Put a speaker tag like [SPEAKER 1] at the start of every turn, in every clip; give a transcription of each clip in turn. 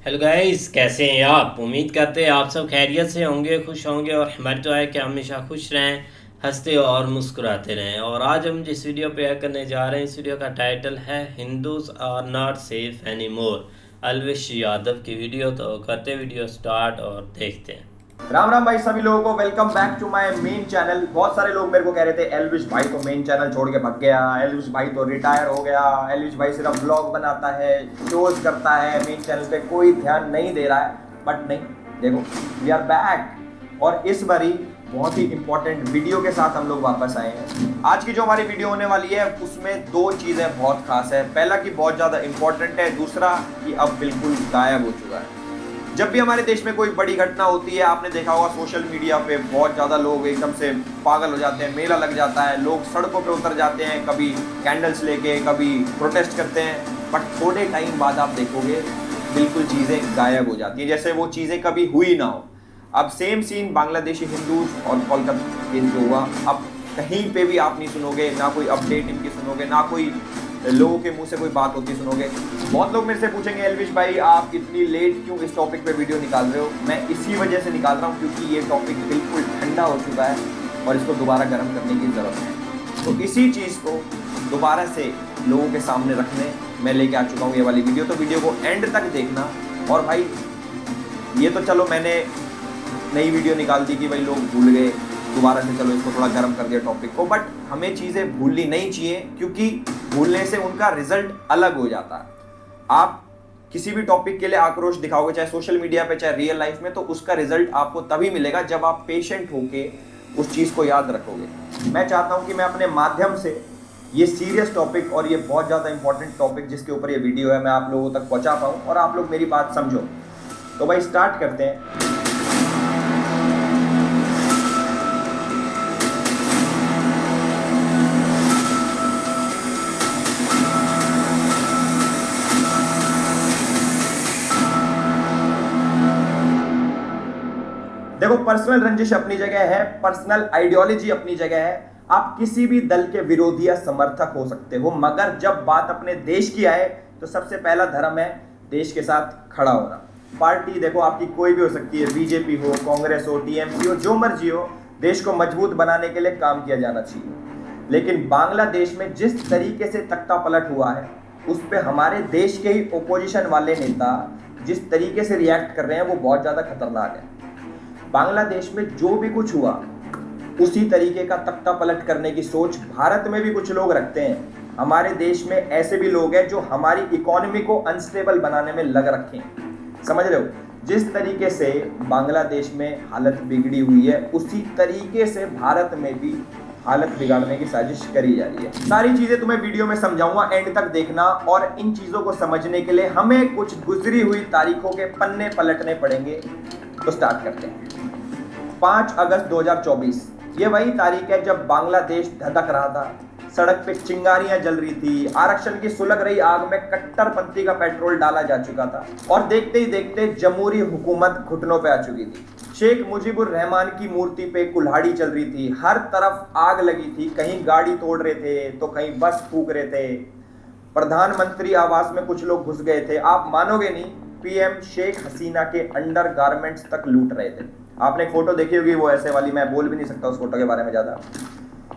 [SPEAKER 1] Hello guys, कैसे हैं आप? उम्मीद करते हैं आप सब खैरियत से होंगे, खुश होंगे। और हमारी तो है कि हमेशा खुश रहें, हंसते और मुस्कुराते रहें। और आज हम जिस वीडियो पे करने जा रहे हैं, इस वीडियो का टाइटल है Hindus are not safe any more. Elvish Yadav की वीडियो। तो करते वीडियो स्टार्ट और देखते हैं।
[SPEAKER 2] राम राम भाई सभी लोगों को welcome back to my main channel. बहुत सारे लोग मेरे को कह रहे थे एलविश भाई तो मेन चैनल छोड़ के भाग गया, एलविश भाई तो रिटायर हो गया, एलविश भाई सिर्फ ब्लॉग बनाता है, शोज करता है, मेन चैनल पे कोई ध्यान नहीं दे रहा है। बट नहीं, देखो वी आर बैक और इस बारी बहुत ही इंपॉर्टेंट वीडियो के साथ हम लोग वापस आए हैं। आज की जो हमारी वीडियो होने वाली है उसमें दो चीज़ें बहुत खास है। पहला कि बहुत ज़्यादा इंपॉर्टेंट है, दूसरा कि अब बिल्कुल गायब हो चुका है। जब भी हमारे देश में कोई बड़ी घटना होती है, आपने देखा होगा सोशल मीडिया पे बहुत ज़्यादा लोग एकदम से पागल हो जाते हैं, मेला लग जाता है, लोग सड़कों पे उतर जाते हैं, कभी कैंडल्स लेके, कभी प्रोटेस्ट करते हैं। बट थोड़े टाइम बाद आप देखोगे बिल्कुल चीज़ें गायब हो जाती हैं, जैसे वो चीज़ें कभी हुई ना हो। अब सेम सीन बांग्लादेशी हिंदूज और कोलकाता केस जो हुआ, अब कहीं पे भी आप नहीं सुनोगे, ना कोई अपडेट इनकी सुनोगे, ना कोई लोगों के मुंह से कोई बात होती सुनोगे। बहुत लोग मेरे से पूछेंगे एलविश भाई आप इतनी लेट क्यों इस टॉपिक पे वीडियो निकाल रहे हो? मैं इसी वजह से निकाल रहा हूँ क्योंकि ये टॉपिक बिल्कुल ठंडा हो चुका है और इसको दोबारा गर्म करने की ज़रूरत है। तो इसी चीज़ को दोबारा से लोगों के सामने रखने मैं लेके आ चुका हूँ ये वाली वीडियो। तो वीडियो को एंड तक देखना। और भाई ये तो चलो मैंने नई वीडियो निकाल दी कि भाई लोग भूल गए, दोबारा से चलो इसको थोड़ा गर्म कर दिया टॉपिक को। बट हमें चीज़ें भूलनी नहीं चाहिए क्योंकि भूलने से उनका रिजल्ट अलग हो जाता है। आप किसी भी टॉपिक के लिए आक्रोश दिखाओगे, चाहे सोशल मीडिया पे चाहे रियल लाइफ में, तो उसका रिजल्ट आपको तभी मिलेगा जब आप पेशेंट होके उस चीज़ को याद रखोगे। मैं चाहता हूं कि मैं अपने माध्यम से ये सीरियस टॉपिक और ये बहुत ज़्यादा इंपॉर्टेंट टॉपिक जिसके ऊपर ये वीडियो है, मैं आप लोगों तक पहुंचा पाऊँ और आप लोग मेरी बात समझो। तो भाई स्टार्ट करते हैं। देखो, पर्सनल रंजिश अपनी जगह है, पर्सनल आइडियोलॉजी अपनी जगह है। आप किसी भी दल के विरोधी या समर्थक हो सकते हो, मगर जब बात अपने देश की आए तो सबसे पहला धर्म है देश के साथ खड़ा होना। पार्टी देखो आपकी कोई भी हो सकती है, बीजेपी हो, कांग्रेस हो, टीएमसी हो, जो मर्जी हो, देश को मजबूत बनाने के लिए काम किया जाना चाहिए। लेकिन बांग्लादेश में जिस तरीके से तख्ता पलट हुआ है उस पर हमारे देश के ही ओपोजिशन वाले नेता जिस तरीके से रिएक्ट कर रहे हैं वो बहुत ज़्यादा खतरनाक है। बांग्लादेश में जो भी कुछ हुआ उसी तरीके का तख्ता पलट करने की सोच भारत में भी कुछ लोग रखते हैं। हमारे देश में ऐसे भी लोग हैं जो हमारी इकोनॉमी को अनस्टेबल बनाने में लग रखे हैं। समझ रहे हो? जिस तरीके से बांग्लादेश में हालत बिगड़ी हुई है उसी तरीके से भारत में भी हालत बिगाड़ने की साजिश करी जा रही है। सारी चीजें तुम्हें वीडियो में समझाऊंगा, एंड तक देखना। और इन चीजों को समझने के लिए हमें कुछ गुजरी हुई तारीखों के पन्ने पलटने पड़ेंगे। तो स्टार्ट करते हैं। 5 अगस्त 2024 ये वही तारीख है जब बांग्लादेश धधक रहा था, सड़क पे चिंगारियां जल रही थी, आरक्षण की सुलग रही आग में कट्टरपंथी का पेट्रोल डाला जा चुका था और देखते ही देखते जमहूरी हुकूमत घुटनों पे आ चुकी थी। शेख मुजीबुर रहमान की मूर्ति पे कुल्हाड़ी चल रही थी, हर तरफ आग लगी थी, कहीं गाड़ी तोड़ रहे थे तो कहीं बस फूक रहे थे। प्रधानमंत्री आवास में कुछ लोग घुस गए थे। आप मानोगे नहीं, पीएम शेख हसीना के अंडर गारमेंट्स तक लूट रहे थे। आपने एक फोटो देखी होगी वो ऐसे वाली, मैं बोल भी नहीं सकता उस फोटो के बारे में ज्यादा।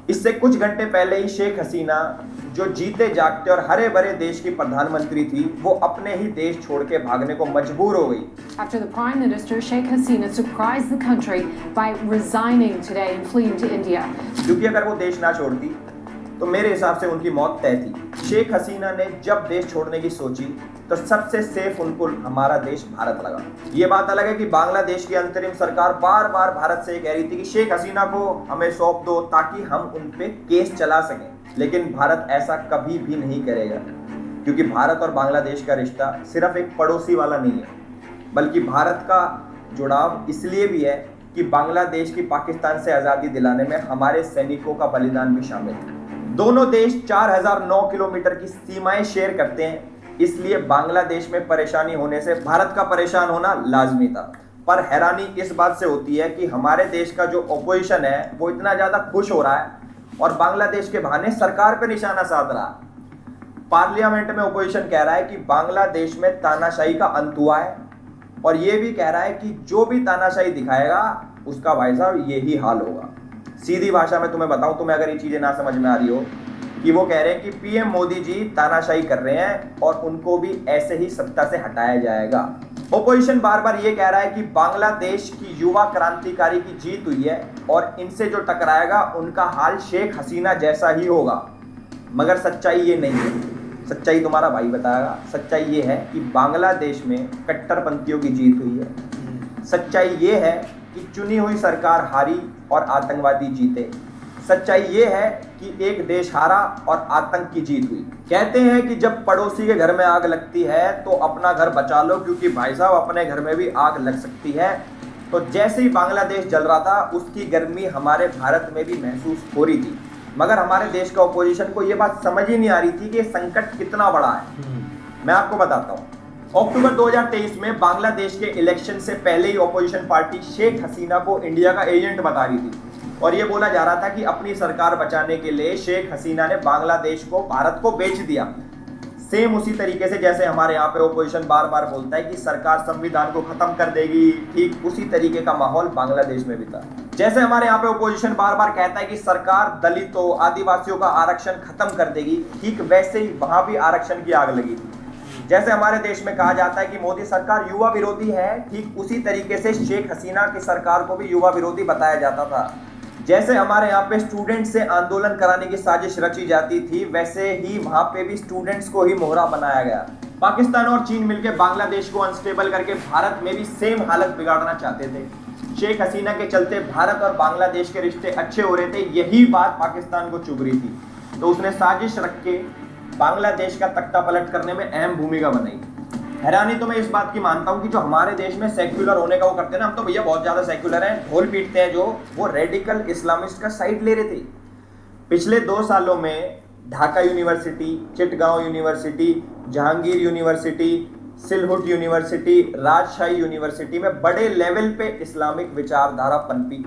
[SPEAKER 2] इससे कुछ घंटे पहले ही शेख हसीना जो जीते जागते और हरे भरे देश की प्रधानमंत्री थी, वो अपने ही देश छोड़ के भागने को मजबूर हो गई।
[SPEAKER 3] After the Prime Minister Sheikh Hasina surprised the country by resigning today and fleeing to India.
[SPEAKER 2] क्योंकि अगर वो देश ना छोड़ती तो मेरे हिसाब से उनकी मौत तय थी। शेख हसीना ने जब देश छोड़ने की सोची तो सबसे सेफ उनको हमारा देश भारत लगा। ये बात अलग है कि बांग्लादेश की अंतरिम सरकार बार बार भारत से कह रही थी कि शेख हसीना को हमें सौंप दो ताकि हम उन पे केस चला सकें, लेकिन भारत ऐसा कभी भी नहीं करेगा क्योंकि भारत और बांग्लादेश का रिश्ता सिर्फ एक पड़ोसी वाला नहीं है, बल्कि भारत का जुड़ाव इसलिए भी है कि बांग्लादेश की पाकिस्तान से आज़ादी दिलाने में हमारे सैनिकों का बलिदान भी शामिल है। दोनों देश 4009 किलोमीटर की सीमाएं शेयर करते हैं, इसलिए बांग्लादेश में परेशानी होने से भारत का परेशान होना लाजमी था। पर हैरानी इस बात से होती है कि हमारे देश का जो ओपोजिशन है वो इतना ज़्यादा खुश हो रहा है और बांग्लादेश के बहाने सरकार पर निशाना साध रहा है। पार्लियामेंट में ओपोजिशन कह रहा है कि बांग्लादेश में तानाशाही का अंत हुआ है और ये भी कह रहा है कि जो भी तानाशाही दिखाएगा उसका भाई साहब यही हाल होगा। सीधी भाषा में तुम्हें बताऊं, तुम्हें अगर ये चीजें ना समझ में आ रही हो, कि वो कह रहे हैं कि पीएम मोदी जी तानाशाही कर रहे हैं और उनको भी ऐसे ही सत्ता से हटाया जाएगा। ओपोजिशन बार बार ये कह रहा है कि बांग्लादेश की युवा क्रांतिकारी की जीत हुई है और इनसे जो टकराएगा उनका हाल शेख हसीना जैसा ही होगा। मगर सच्चाई ये नहीं है, सच्चाई तुम्हारा भाई बताएगा। सच्चाई ये है कि बांग्लादेश में कट्टरपंथियों की जीत हुई है। सच्चाई ये है कि चुनी हुई सरकार हारी और आतंकवादी जीते। सच्चाई ये है कि एक देश हारा और आतंक की जीत हुई। कहते हैं कि जब पड़ोसी के घर में आग लगती है तो अपना घर बचा लो, क्योंकि भाई साहब अपने घर में भी आग लग सकती है। तो जैसे ही बांग्लादेश जल रहा था उसकी गर्मी हमारे भारत में भी महसूस हो रही थी, मगर हमारे देश का ओपोजिशन को ये बात समझ ही नहीं आ रही थी कि संकट कितना बड़ा है। मैं आपको बताता हूँ, अक्टूबर 2023 में बांग्लादेश के इलेक्शन से पहले ही ओपोजिशन पार्टी शेख हसीना को इंडिया का एजेंट बता रही थी और ये बोला जा रहा था कि अपनी सरकार बचाने के लिए शेख हसीना ने बांग्लादेश को भारत को बेच दिया। सेम उसी तरीके से जैसे हमारे यहाँ पे ओपोजिशन बार बार बोलता है कि सरकार संविधान को खत्म कर देगी, ठीक उसी तरीके का माहौल बांग्लादेश में भी था। जैसे हमारे यहाँ पे ओपोजिशन बार बार कहता है कि सरकार दलितों आदिवासियों का आरक्षण खत्म कर देगी, ठीक वैसे ही वहां भी आरक्षण की आग लगी थी। जैसे हमारे देश में कहा जाता है कि मोदी सरकार युवा विरोधी है, ठीक उसी तरीके से शेख हसीना की सरकार को भी युवा विरोधी बताया जाता था। जैसे हमारे यहाँ पे स्टूडेंट से आंदोलन कराने की साजिश रची जाती थी, वैसे ही वहां पे भी स्टूडेंट्स को ही मोहरा बनाया गया। पाकिस्तान और चीन मिलकर बांग्लादेश को अनस्टेबल करके भारत में भी सेम हालत बिगाड़ना चाहते थे। शेख हसीना के चलते भारत और बांग्लादेश के रिश्ते अच्छे हो रहे थे, यही बात पाकिस्तान को चुभ रही थी। तो उसने साजिश रख के बांग्लादेश का तख्ता पलट करने में अहम भूमिका बनाई। हैरानी तो मैं इस बात की मानता हूं कि जो हमारे देश में सेक्युलर होने का वो करते हैं ना, हम तो भैया बहुत ज्यादा सेक्युलर हैं, ढोल पीटते हैं, जो वो रेडिकल इस्लामिस्ट का साइड ले रहे थे। पिछले 2 सालों में Dhaka university, Chittagong university, Jahangir university, Sylhet university, Rajshahi university में बड़े लेवल पे इस्लामिक विचारधारा पनपी।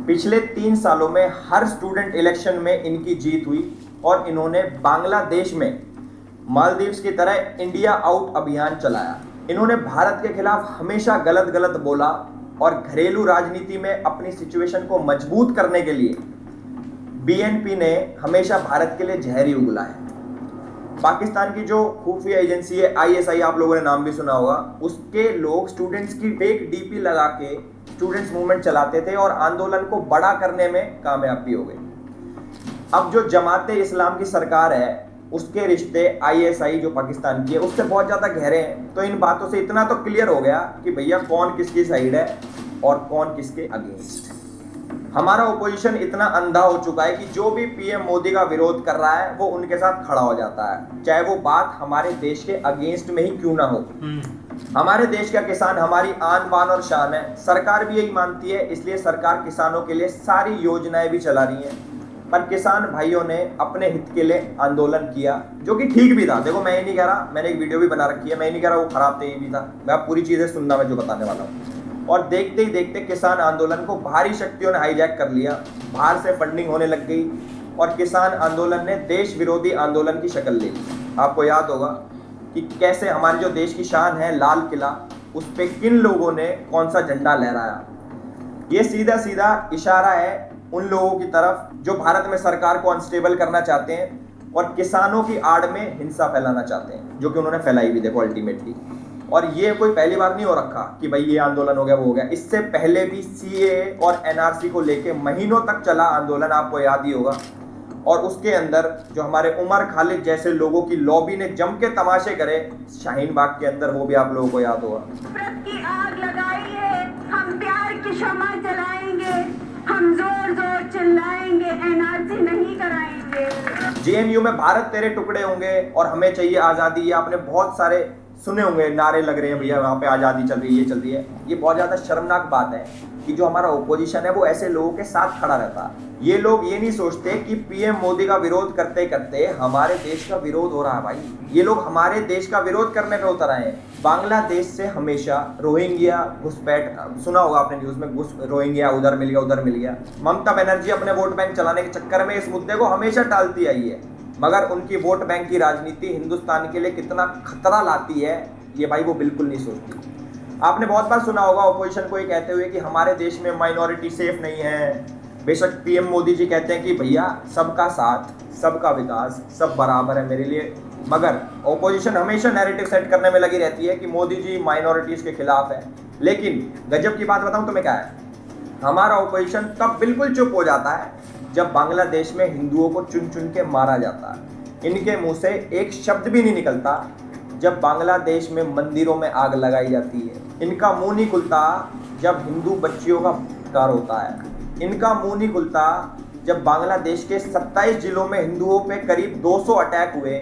[SPEAKER 2] पिछले 3 सालों में हर स्टूडेंट इलेक्शन में इनकी जीत हुई और इन्होंने बांग्लादेश में मालदीव्स की तरह इंडिया आउट अभियान चलाया। इन्होंने भारत के खिलाफ हमेशा गलत गलत बोला और घरेलू राजनीति में अपनी सिचुएशन को मजबूत करने के लिए बीएनपी ने हमेशा भारत के लिए जहर ही उगला है। पाकिस्तान की जो खुफिया एजेंसी है आईएसआई, आप लोगों ने नाम भी सुना होगा, उसके लोग स्टूडेंट्स की फेक डीपी लगा के स्टूडेंट्स मूवमेंट चलाते थे और आंदोलन को बड़ा करने में कामयाब भी हो गए। अब जो जमाते इस्लाम की सरकार है उसके रिश्ते आईएसआई जो पाकिस्तान की है उससे बहुत ज्यादा गहरे हैं। तो इन बातों से इतना तो क्लियर हो गया कि भैया कौन किसकी साइड है और कौन किसके अगेंस्ट। हमारा ओपोजिशन इतना अंधा हो चुका है कि जो भी पीएम मोदी का विरोध कर रहा है वो उनके साथ खड़ा हो जाता है, चाहे वो बात हमारे देश के अगेंस्ट में ही क्यों ना हो। हमारे देश का किसान हमारी आन बान और शान है, सरकार भी यही मानती है, इसलिए सरकार किसानों के लिए सारी योजनाएं भी चला रही है। पर किसान भाइयों ने अपने हित के लिए आंदोलन किया, जो कि ठीक भी था। देखो मैं ये नहीं कह रहा, मैंने एक वीडियो भी बना रखी है, मैं नहीं कह रहा वो खराब था, ये भी था। मैं आप पूरी चीजें सुनना मैं जो बताने वाला हूँ। और देखते ही देखते किसान आंदोलन को भारी शक्तियों ने हाईजैक कर लिया, बाहर से फंडिंग होने लग गई और किसान आंदोलन ने देश विरोधी आंदोलन की शक्ल ले ली। आपको याद होगा कि कैसे हमारे जो देश की शान है लाल किला, उस पर किन लोगों ने कौन सा झंडा लहराया। ये सीधा सीधा इशारा है उन लोगों की तरफ जो भारत में सरकार को अनस्टेबल करना चाहते हैं और किसानों की आड़ में हिंसा फैलाना चाहते हैं, जो कि उन्होंने फैलाई भी देखो अल्टीमेटली। और ये कोई पहली बार नहीं हो रखा कि भाई ये आंदोलन हो गया वो हो गया। इससे पहले भी सीएए और एनआरसी को लेके महीनों तक चला आंदोलन, आपको याद ही होगा। और उसके अंदर जो हमारे उमर खालिद जैसे लोगों की लॉबी ने जम के तमाशे करे शाहीन बाग के अंदर, वो भी आप लोगों को याद होगा।
[SPEAKER 4] की आग लगाई है, हम प्यार की शमा जलाएंगे, हम जोर जोर चिल्लाएंगे, एनआरसी नहीं कराएंगे।
[SPEAKER 2] जेएनयू में भारत तेरे टुकड़े होंगे और हमें चाहिए आजादी, ये आपने बहुत सारे सुने होंगे, नारे लग रहे हैं भैया वहाँ पे आजादी चल रही है, ये चल रही है। ये बहुत ज्यादा शर्मनाक बात है कि जो हमारा ओपोजिशन है वो ऐसे लोगों के साथ खड़ा रहता है। ये लोग ये नहीं सोचते कि पीएम मोदी का विरोध करते करते हमारे देश का विरोध हो रहा है। भाई ये लोग हमारे देश का विरोध करने पे उतर आए हैं। बांग्लादेश से हमेशा रोहिंग्या घुसपैठ, सुना होगा आपने न्यूज में, रोहिंग्या उधर मिल गया उधर मिल गया। ममता बनर्जी अपने वोट बैंक चलाने के चक्कर में इस मुद्दे को हमेशा टालती आई है, मगर उनकी वोट बैंक की राजनीति हिंदुस्तान के लिए कितना खतरा लाती है ये भाई वो बिल्कुल नहीं सोचती। आपने बहुत बार सुना होगा ऑपोजिशन को ये कहते हुए कि हमारे देश में माइनॉरिटी सेफ नहीं है। बेशक पीएम मोदी जी कहते हैं कि भैया सबका साथ, सबका विकास, सब बराबर है मेरे लिए, मगर ऑपोजिशन हमेशा नैरेटिव सेट करने में लगी रहती है कि मोदी जी माइनॉरिटीज के खिलाफ है। लेकिन गजब की बात बताऊं तुम्हें क्या है, हमारा ऑपोजिशन तब बिल्कुल चुप हो जाता है जब बांग्लादेश में हिंदुओं को चुन चुन के मारा जाता है। इनके मुंह से एक शब्द भी नहीं निकलता जब बांग्लादेश में मंदिरों में आग लगाई जाती है। इनका मुंह नहीं खुलता जब हिंदू बच्चियों का बलात्कार होता है। इनका मुंह नहीं खुलता जब बांग्लादेश के 27 जिलों में हिंदुओं पे करीब 200 अटैक हुए,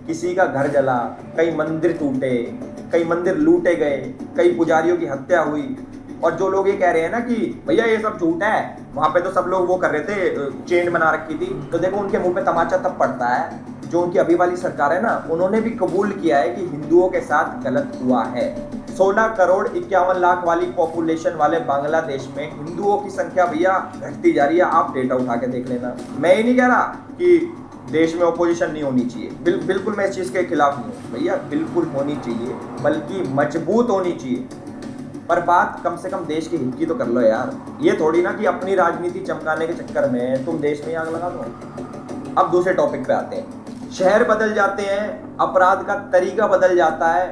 [SPEAKER 2] किसी का घर जला, कई मंदिर टूटे, कई मंदिर लूटे गए, कई पुजारियों की हत्या हुई। और जो लोग ये कह रहे हैं ना कि भैया ये सब झूठ है, वहाँ पे तो सब लोग वो कर रहे थे, चेन बना रखी थी, तो देखो उनके मुंह पे तमाचा तब पड़ता है जो उनकी अभी वाली सरकार है ना, उन्होंने भी कबूल किया है कि हिंदुओं के साथ गलत हुआ है। 16 करोड़ 51 लाख वाली पॉपुलेशन वाले बांग्लादेश में हिंदुओं की संख्या भैया घटती जा रही है। आप डेटा उठा के देख लेना। मैं ये नहीं कह रहा कि देश में ऑपोजिशन नहीं होनी चाहिए, बिल्कुल मैं इस चीज़ के खिलाफ नहीं हूँ भैया, बिल्कुल होनी चाहिए, बल्कि मजबूत होनी चाहिए। पर बात कम से कम देश के हित की तो कर लो यार। ये थोड़ी ना कि अपनी राजनीति चमकाने के चक्कर में तुम देश में आग लगा दो। अब दूसरे टॉपिक पे आते हैं। शहर बदल जाते हैं, अपराध का तरीका बदल जाता है,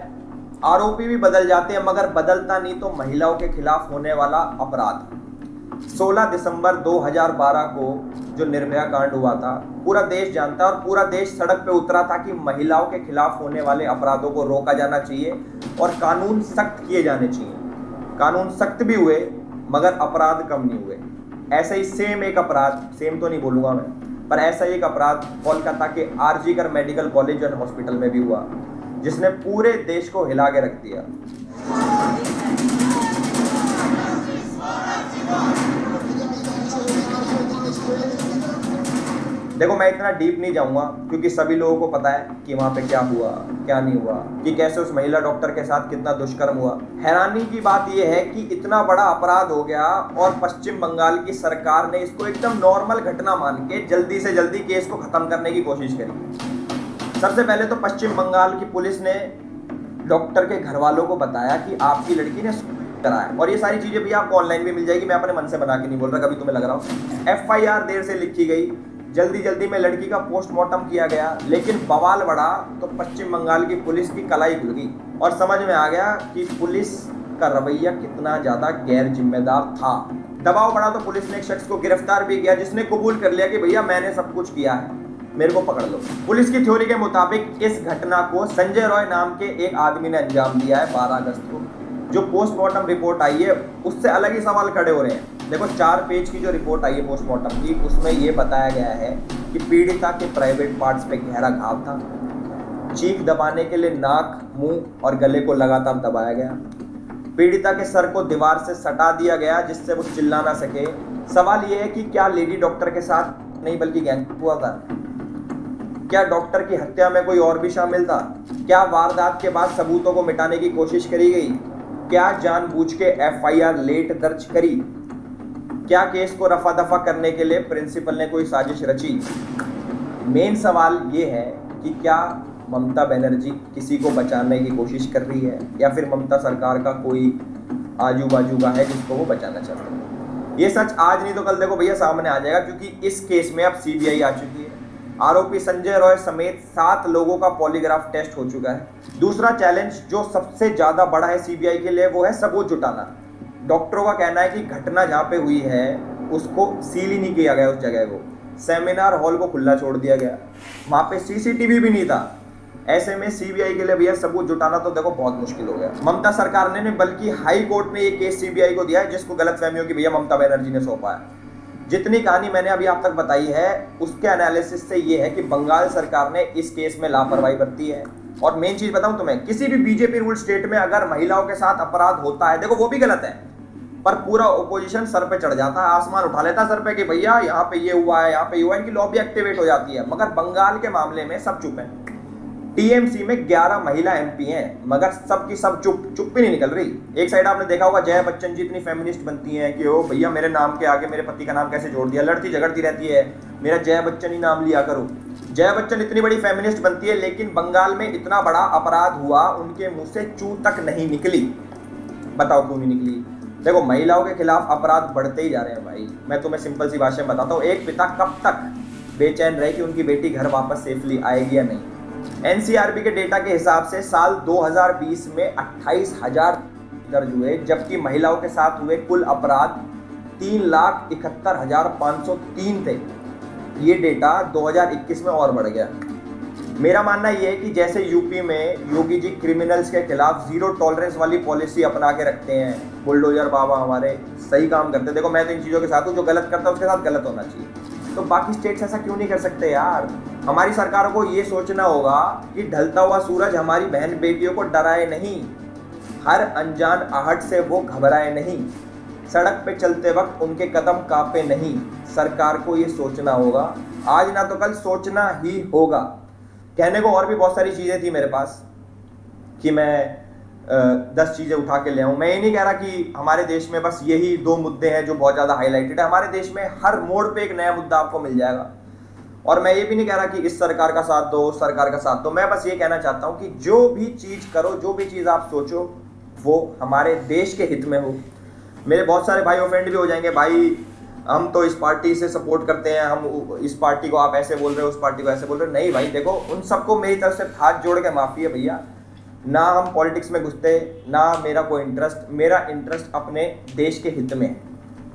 [SPEAKER 2] आरोपी भी बदल जाते हैं, मगर बदलता नहीं तो महिलाओं के खिलाफ होने वाला अपराध। 16 दिसंबर 2012 को जो निर्भया कांड हुआ था, पूरा देश जानता है और पूरा देश सड़क पे उतरा था कि महिलाओं के खिलाफ होने वाले अपराधों को रोका जाना चाहिए और कानून सख्त किए जाने चाहिए। कानून सख्त भी हुए मगर अपराध कम नहीं हुए। ऐसे ही सेम एक अपराध, सेम तो नहीं बोलूँगा मैं, पर ऐसा ही एक अपराध कोलकाता के RG Kar medical college and hospital में भी हुआ, जिसने पूरे देश को हिला के रख दिया। देखो मैं इतना डीप नहीं जाऊंगा क्योंकि सभी लोगों को पता है कि वहां पे क्या हुआ, क्या नहीं हुआ, कि कैसे उस महिला डॉक्टर के साथ कितना दुष्कर्म हुआ। हैरानी की बात यह है कि इतना बड़ा अपराध हो गया और पश्चिम बंगाल की सरकार ने इसको एकदम नॉर्मल घटना मान के जल्दी से जल्दी केस को खत्म करने की कोशिश करी। सबसे पहले तो पश्चिम बंगाल की पुलिस ने डॉक्टर के घर वालों को बताया कि आपकी लड़की ने करा है, और ये सारी चीजें भी आपको ऑनलाइन भी मिल जाएगी, मैं अपने मन से बना के नहीं बोल रहा, कभी तुम्हें लग रहा हो। FIR देर से लिखी गई, जल्दी जल्दी में लड़की का पोस्टमार्टम किया गया, लेकिन बवाल बढ़ा तो पश्चिम बंगाल की पुलिस की कलाई खुल गई और समझ में आ गया कि पुलिस का रवैया कितना ज़्यादा गैर जिम्मेदार था। दबाव बढ़ा तो पुलिस ने एक शख्स को गिरफ्तार भी किया जिसने कबूल कर लिया कि भैया मैंने सब कुछ किया है, मेरे को पकड़ लो। पुलिस की थ्योरी के मुताबिक इस घटना को संजय रॉय नाम के एक आदमी ने अंजाम दिया है 12 अगस्त को। जो पोस्टमार्टम रिपोर्ट आई है उससे अलग ही सवाल खड़े हो रहे हैं। देखो 4 पेज की जो रिपोर्ट आई है पोस्टमार्टम की, उसमें ये बताया गया है कि पीड़िता के प्राइवेट पार्ट्स पे गहरा घाव था, चीख दबाने के लिए नाक, मुंह और गले को लगातार दबाया गया, पीड़िता के सर को दीवार से सटा दिया गया जिससे वो चिल्ला ना सके। सवाल ये है कि क्या लेडी डॉक्टर के साथ नहीं बल्कि गैंग हुआ था? क्या डॉक्टर की हत्या में कोई और भी शामिल था? क्या वारदात के बाद सबूतों को मिटाने की कोशिश करी गई? क्या जानबूझ के FIR लेट दर्ज करी? क्या केस को रफा दफा करने के लिए प्रिंसिपल ने कोई साजिश रची? मेन सवाल ये है कि क्या ममता बनर्जी किसी को बचाने की कोशिश कर रही है या फिर ममता सरकार का कोई आजू बाजू का है जिसको वो बचाना चाहते हैं। ये सच आज नहीं तो कल देखो भैया सामने आ जाएगा, क्योंकि इस केस में अब CBI आ चुकी है। आरोपी संजय रॉय समेत 7 लोगों का पॉलीग्राफ टेस्ट हो चुका है। दूसरा चैलेंज जो सबसे ज़्यादा बड़ा है CBI के लिए वो है सबूत जुटाना। डॉक्टरों का कहना है कि घटना जहाँ पे हुई है उसको सील ही नहीं किया गया, उस जगह को सेमिनार हॉल को खुला छोड़ दिया गया, वहाँ पे CCTV भी नहीं था। ऐसे में CBI के लिए भैया सबूत जुटाना तो देखो बहुत मुश्किल हो गया। ममता सरकार ने बल्कि हाई कोर्ट ने ये केस CBI को दिया है जिसको गलतफहमी हो कि भैया ममता बनर्जी ने सौंपा है। जितनी कहानी मैंने अभी आप तक बताई है उसके एनालिसिस से ये है कि बंगाल सरकार ने इस केस में लापरवाही बरती है। और मेन चीज बताऊं तुम्हें, किसी भी BJP रूल स्टेट में अगर महिलाओं के साथ अपराध होता है, देखो वो भी गलत है, पर पूरा ओपोजिशन सर पे चढ़ जाता है, आसमान उठा लेता है सर पे कि भैया यहाँ पे ये हुआ है, यहाँ पे ये हुआ है, इनकी लॉबी एक्टिवेट हो जाती है। मगर बंगाल के मामले में सब चुप हैं। TMC में 11 महिला MP हैं मगर सब की सब चुप भी नहीं निकल रही। एक साइड आपने देखा होगा जया बच्चन जी इतनी फेमिनिस्ट बनती हैं कि ओ भैया मेरे नाम के आगे मेरे पति का नाम कैसे जोड़ दिया, लड़ती झगड़ती रहती है, मेरा जया बच्चन ही नाम लिया करो। जया बच्चन इतनी बड़ी फेमिनिस्ट बनती है, लेकिन बंगाल में इतना बड़ा अपराध हुआ उनके मुंह से चू तक नहीं निकली। बताओ क्यों नहीं निकली? देखो, महिलाओं के खिलाफ अपराध बढ़ते ही जा रहे हैं भाई। मैं तुम्हें सिंपल सी भाषा में बताता हूँ, एक पिता कब तक बेचैन रहे कि उनकी बेटी घर वापस सेफली आएगी या नहीं। एनसीआरबी के डेटा के हिसाब से साल 2020 में 28,000 दर्ज हुए, जबकि महिलाओं के साथ हुए कुल अपराध 3,71,503 थे। ये डेटा 2021 में और बढ़ गया। मेरा मानना ये है कि जैसे यूपी में योगी जी क्रिमिनल्स के खिलाफ जीरो टॉलरेंस वाली पॉलिसी अपना के रखते हैं, बुलडोजर बाबा हमारे सही काम करते हैं। देखो, मैं तो इन चीज़ों के साथ हूँ, जो गलत करता है उसके साथ गलत होना चाहिए। तो बाकी स्टेट्स ऐसा क्यों नहीं कर सकते यार? हमारी सरकारों को ये सोचना होगा कि ढलता हुआ सूरज हमारी बहन बेटियों को डराए नहीं, हर अनजान आहट से वो घबराए नहीं, सड़क पे चलते वक्त उनके कदम कांपे नहीं। सरकार को ये सोचना होगा, आज ना तो कल सोचना ही होगा। कहने को और भी बहुत सारी चीज़ें थी मेरे पास कि मैं 10 चीज़ें उठा के ले आऊँ। मैं ये नहीं कह रहा कि हमारे देश में बस यही 2 मुद्दे हैं जो बहुत ज़्यादा हाईलाइटेड है। हमारे देश में हर मोड़ पे एक नया मुद्दा आपको मिल जाएगा। और मैं ये भी नहीं कह रहा कि इस सरकार का साथ दो, उस सरकार का साथ दो। मैं बस ये कहना चाहता हूँ कि जो भी चीज़ करो, जो भी चीज़ आप सोचो, वो हमारे देश के हित में हो। मेरे बहुत सारे भाई ऑफेंड भी हो जाएंगे, भाई हम तो इस पार्टी से सपोर्ट करते हैं, हम इस पार्टी को आप ऐसे बोल रहे हो, उस पार्टी को ऐसे बोल रहे हो। नहीं भाई, देखो, उन सबको मेरी तरफ से हाथ जोड़ के माफ़ी है भैया। ना हम पॉलिटिक्स में घुसते, ना मेरा कोई इंटरेस्ट। मेरा इंटरेस्ट अपने देश के हित में है।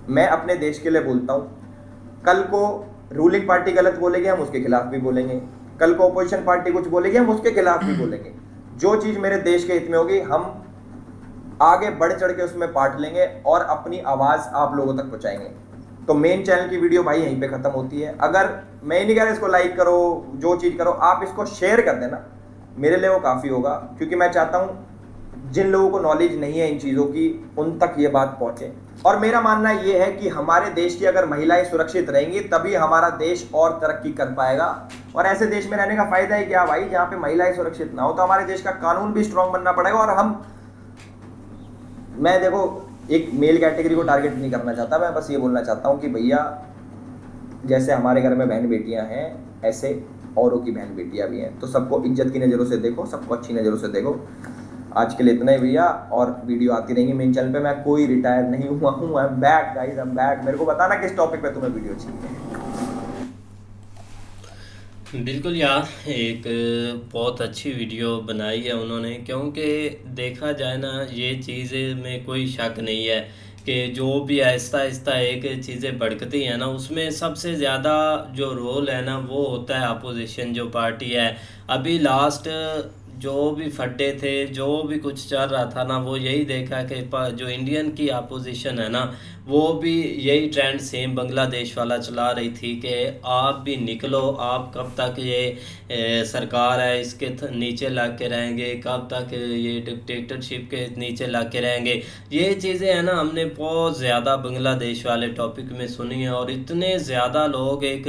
[SPEAKER 2] मैं अपने देश के लिए बोलता हूँ। कल को रूलिंग पार्टी गलत बोलेगी, हम उसके खिलाफ भी बोलेंगे। कल को अपोजिशन पार्टी कुछ बोलेगी, हम उसके खिलाफ भी बोलेंगे। जो चीज़ मेरे देश के हित में होगी, हम आगे बढ़ चढ़ के उसमें पार्ट लेंगे और अपनी आवाज़ आप लोगों तक पहुँचाएंगे। तो मेन चैनल की वीडियो भाई यहीं पे ख़त्म होती है। अगर मैं नहीं कह रहा इसको लाइक करो, जो चीज़ करो, आप इसको शेयर कर देना, मेरे लिए वो काफ़ी होगा। क्योंकि मैं चाहता हूँ जिन लोगों को नॉलेज नहीं है इन चीज़ों की, उन तक ये बात पहुँचे। और मेरा मानना ये है कि हमारे देश की अगर महिलाएं सुरक्षित रहेंगी, तभी हमारा देश और तरक्की कर पाएगा। और ऐसे देश में रहने का फ़ायदा है क्या भाई, जहाँ पे महिलाएं सुरक्षित ना हो? तो हमारे देश का कानून भी स्ट्रॉन्ग बनना पड़ेगा। और मैं देखो, एक मेल कैटेगरी को टारगेट नहीं करना चाहता, मैं बस ये बोलना चाहता हूँ कि भैया, जैसे हमारे घर में बहन बेटियाँ हैं, ऐसे औरों की बहन बेटियाँ भी हैं। तो सबको इज्जत की नज़रों से देखो, सबको अच्छी नज़रों से देखो। आज के लिए इतना ही भैया, और वीडियो आती रहेंगी मेन चैनल पे। मैं कोई रिटायर नहीं हुआ हूँ, I am back guys, I am back. मेरे को बताना किस टॉपिक पे तुम्हें वीडियो चाहिए।
[SPEAKER 1] बिल्कुल यार, एक बहुत अच्छी वीडियो बनाई है उन्होंने, क्योंकि देखा जाए ना, ये चीज़ें में कोई शक नहीं है कि जो भी आहिस्ता आहिस्ता एक चीज़ें बढ़ती हैं ना, उसमें सबसे ज़्यादा जो रोल है ना, वो होता है अपोजिशन जो पार्टी है। अभी लास्ट जो भी फड्डे थे, जो भी कुछ चल रहा था ना, वो यही देखा कि जो इंडियन की अपोजिशन है ना, वो भी यही ट्रेंड सेम बांग्लादेश वाला चला रही थी कि आप भी निकलो, आप कब तक ये सरकार है इसके नीचे लग के रहेंगे, कब तक ये डिक्टेटरशिप के नीचे लग के रहेंगे। ये चीज़ें हैं ना, हमने बहुत ज़्यादा बांग्लादेश वाले टॉपिक में सुनी है। और इतने ज़्यादा लोग एक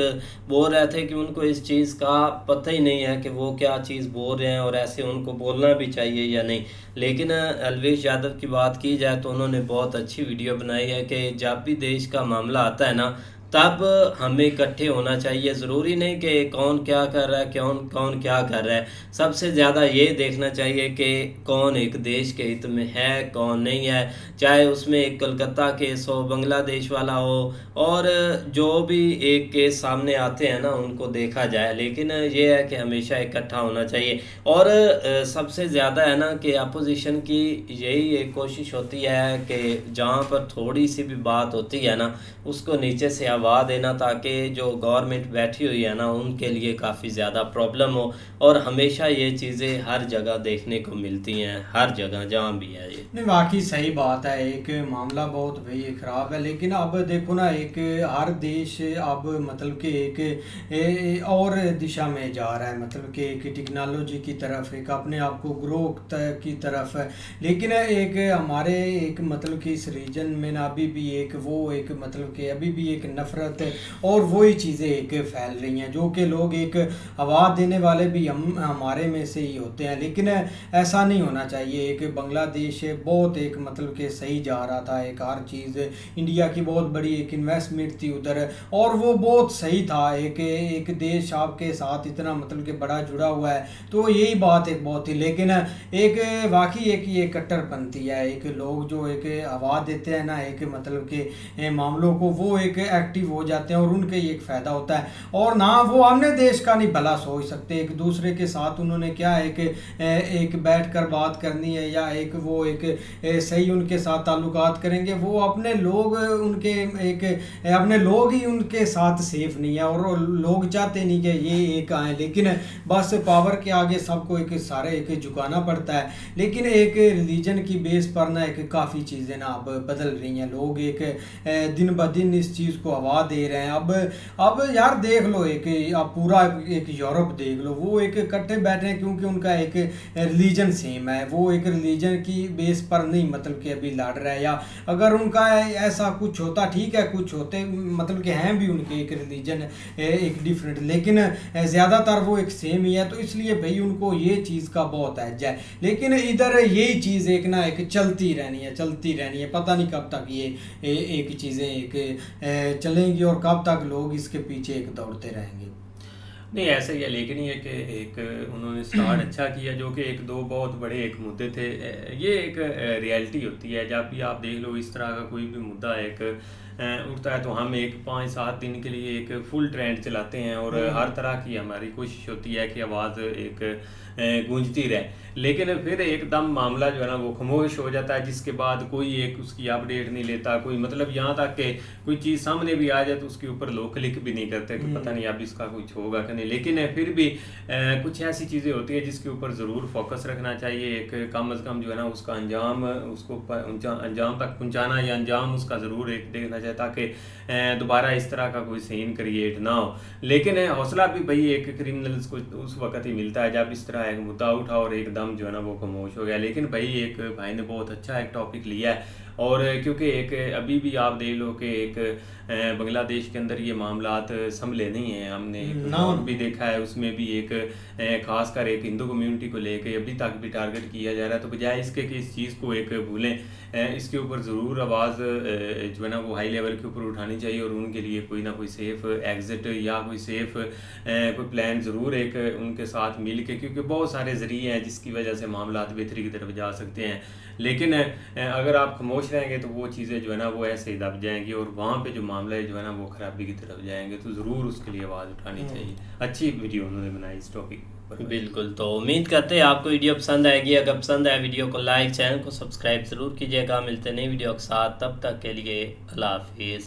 [SPEAKER 1] बोल रहे थे कि उनको इस चीज़ का पता ही नहीं है कि वो क्या चीज़ बोल रहे हैं, और ऐसे उनको बोलना भी चाहिए या नहीं। लेकिन अलवेश यादव की बात की जाए तो उन्होंने बहुत अच्छी वीडियो बनाई है कि जब भी देश का मामला आता है ना, तब हमें इकट्ठे होना चाहिए। ज़रूरी नहीं कि कौन क्या कर रहा है, कौन क्या कर रहा है। सबसे ज़्यादा ये देखना चाहिए कि कौन एक देश के हित में है, कौन नहीं है। चाहे उसमें एक कलकत्ता केस हो, बांग्लादेश वाला हो, और जो भी एक केस सामने आते हैं ना, उनको देखा जाए। लेकिन ये है कि हमेशा इकट्ठा होना चाहिए। और सबसे ज़्यादा है ना कि अपोजिशन की यही एक कोशिश होती है कि जहाँ पर थोड़ी सी भी बात होती है ना, उसको नीचे से आवा देना, ताकि जो गवर्नमेंट बैठी हुई है ना, उनके लिए काफ़ी ज़्यादा प्रॉब्लम हो। और हमेशा ये चीज़ें हर जगह देखने को मिलती हैं, हर जगह जहाँ भी है ये।
[SPEAKER 5] नहीं, वाकई सही बात है। एक मामला बहुत भाई ख़राब है। लेकिन अब देखो ना, एक हर देश अब मतलब कि एक और दिशा में जा रहा है, मतलब कि एक टेक्नोलॉजी की तरफ, एक अपने आप को ग्रोथ की तरफ। लेकिन एक हमारे एक मतलब कि इस रीजन में ना अभी भी एक वो एक मतलब कि अभी भी एक नफरत नफ़रत और वही चीज़ें एक फैल रही हैं, जो कि लोग एक आवाज़ देने वाले भी हमारे में से ही होते हैं, लेकिन ऐसा नहीं होना चाहिए। एक बांग्लादेश बहुत एक मतलब कि सही जा रहा था, एक हर चीज़ इंडिया की बहुत बड़ी एक इन्वेस्टमेंट थी उधर, और वो बहुत सही था। एक देश आपके साथ इतना मतलब कि बड़ा जुड़ा हुआ है, तो यही बात एक बहुत थी। लेकिन एक वाकई एक ये कट्टरपंथी है, एक लोग जो एक आवाज़ देते हैं ना एक मतलब के मामलों को, वो एक एक्टिव हो जाते हैं और उनके एक फ़ायदा होता है, और ना वो अपने देश का नहीं भला सोच सकते। एक दूसरे के साथ उन्होंने क्या एक बैठ कर बात करनी है, या एक वो एक सही उनके साथ ताल्लुकात करेंगे, वो अपने लोग उनके एक अपने लोग ही उनके साथ सेफ नहीं है, और लोग चाहते नहीं कि ये एक आए, लेकिन बस पावर के आगे सबको एक सारे एक झुकाना पड़ता है। लेकिन एक रिलीजन की बेस पर ना एक काफ़ी चीज़ें ना अब बदल रही हैं, लोग एक दिन ब दिन इस चीज़ को हवा दे रहे हैं। अब यार देख लो, एक आप पूरा एक यूरोप देख लो, वो एक इकट्ठे बैठे हैं क्योंकि उनका एक रिलीजन सेम है, वो एक रिलीजन की बेस पर नहीं मतलब कि अभी लड़ रहा है। या अगर उनका ऐसा कुछ होता ठीक है, कुछ होते मतलब कि हैं भी उनके एक रिलीजन एक डिफरेंट, लेकिन ज़्यादातर वो एक सेम ही है, तो इसलिए भाई उनको ये चीज़ का बहुत एज है। लेकिन इधर यही चीज़ एक ना एक चलती रहनी है, पता नहीं कब तक ये एक चीज़ें एक चलेंगी और कब तक लोग इसके पीछे एक दौड़ते रहेंगे।
[SPEAKER 1] नहीं ऐसा ही है, लेकिन ये कि एक उन्होंने स्टार्ट अच्छा किया, जो कि एक दो बहुत बड़े एक मुद्दे थे। ये एक रियलिटी होती है, जब भी आप देख लो इस तरह का कोई भी मुद्दा एक उठता है, तो हम एक 5-7 दिन के लिए एक फुल ट्रेंड चलाते हैं, और हर तरह की हमारी कोशिश होती है कि आवाज़ एक गूंजती रहे, लेकिन फिर एकदम मामला जो है ना वो खामोश हो जाता है, जिसके बाद कोई एक उसकी अपडेट नहीं लेता, कोई मतलब यहाँ तक कि कोई चीज़ सामने भी आ जाए तो उसके ऊपर लोग क्लिक भी नहीं करते कि पता नहीं अब इसका कुछ होगा कि नहीं। लेकिन फिर भी कुछ ऐसी चीज़ें होती है जिसके ऊपर ज़रूर फोकस रखना चाहिए, एक कम अज़ कम जो है ना उसका अंजाम उसको अंजाम तक पहुँचाना, या अंजाम उसका ज़रूर एक देखना चाहिए, ताकि दोबारा इस तरह का कोई सीन क्रिएट ना हो। लेकिन हौसला भी भाई एक क्रिमिनल्स को उस वक्त ही मिलता है जब इस तरह एक मुद्दा उठा और एकदम जो है ना वो खामोश हो गया। लेकिन भाई एक भाई ने बहुत अच्छा एक टॉपिक लिया है, और क्योंकि एक अभी भी आप देख लो कि एक बांग्लादेश के अंदर ये मामलात संभले नहीं हैं, हमने एक भी देखा है, उसमें भी एक खासकर एक हिंदू कम्युनिटी को लेके अभी तक भी टारगेट किया जा रहा है। तो बजाय इसके कि इस चीज़ को एक भूलें, इसके ऊपर ज़रूर आवाज़ जो है ना वो हाई लेवल के ऊपर उठानी चाहिए, और उनके लिए कोई ना कोई सेफ़ एग्ज़िट या कोई सेफ़ कोई प्लान ज़रूर एक उनके साथ मिल के, क्योंकि बहुत सारे ज़रिए हैं जिसकी वजह से मामलात बेहतरी की तरफ जा सकते हैं। लेकिन अगर आप खामोश रहेंगे तो वो चीज़ें जो है ना वो ऐसे ही दब जाएंगी, और वहाँ पे जो मामला है जो है ना वो खराबी की तरफ जाएंगे। तो ज़रूर उसके लिए आवाज़ उठानी चाहिए। अच्छी वीडियो उन्होंने बनाई इस टॉपिक पर। बिल्कुल, तो उम्मीद करते हैं आपको वीडियो पसंद आएगी। अगर पसंद आए वीडियो को लाइक, चैनल को सब्सक्राइब ज़रूर कीजिएगा। मिलते नई वीडियो के साथ, तब तक के लिए अल्लाह हाफिज़।